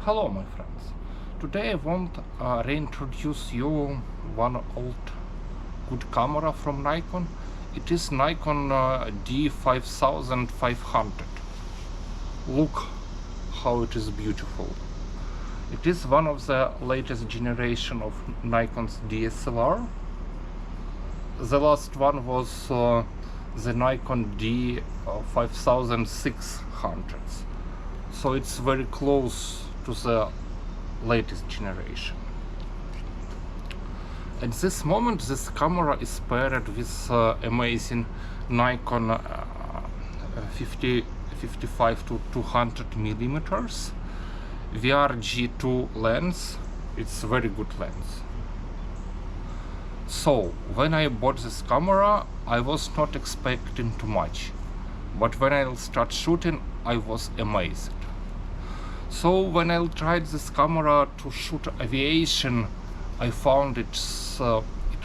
Hello my friends, today I want to reintroduce you one old good camera from Nikon. It is Nikon D5500. Look how it is beautiful. It is one of the latest generation of Nikon's DSLR. The last one was the Nikon D5600. So it's very close to the latest generation. At this moment this camera is paired with amazing Nikon 55-200 VRG2 lens. It's a very good lens. So when I bought this camera I was not expecting too much, but when I start shooting I was amazed. So when I tried this camera to shoot aviation, I found it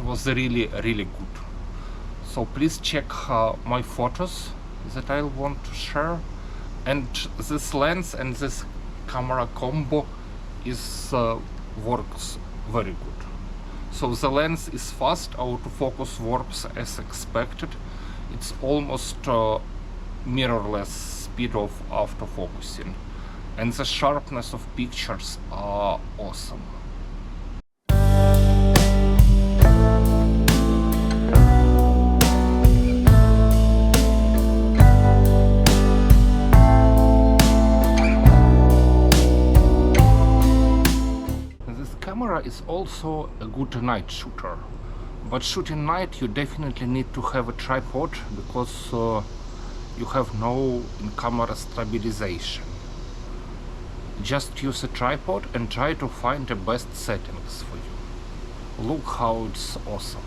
was really good. So please check my photos that I want to share, and this lens and this camera combo works very good. So the lens is fast, autofocus works as expected. It's almost mirrorless speed of autofocusing, and the sharpness of pictures are awesome. This camera is also a good night shooter, but shooting night you definitely need to have a tripod, because you have no in-camera stabilization. Just use a tripod and try to find the best settings for you. Look how it's awesome.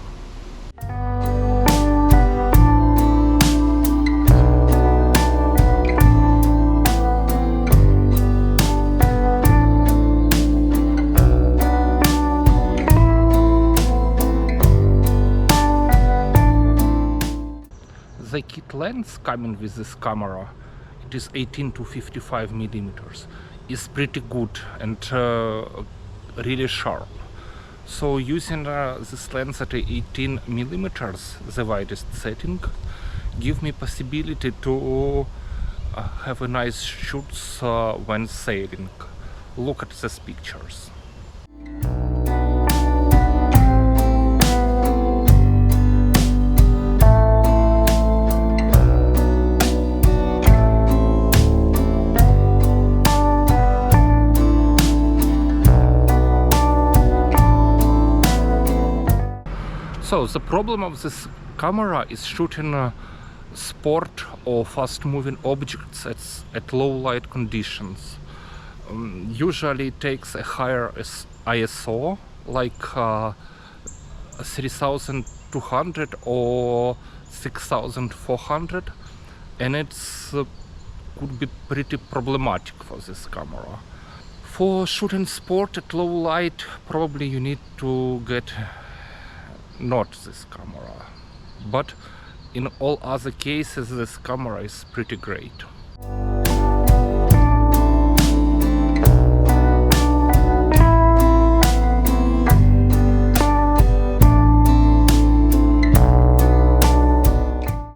The kit lens coming with this camera, it is 18-55 millimeters, is pretty good and really sharp. So using this lens at 18 millimeters, the widest setting, give me possibility to have a nice shoots when sailing. Look at these pictures. So the problem of this camera is shooting sport or fast-moving objects at low light conditions. Usually it takes a higher ISO, like 3200 or 6400, and it's could be pretty problematic for this camera. For shooting sport at low light, probably you need to get not this camera, but in all other cases this camera is pretty great.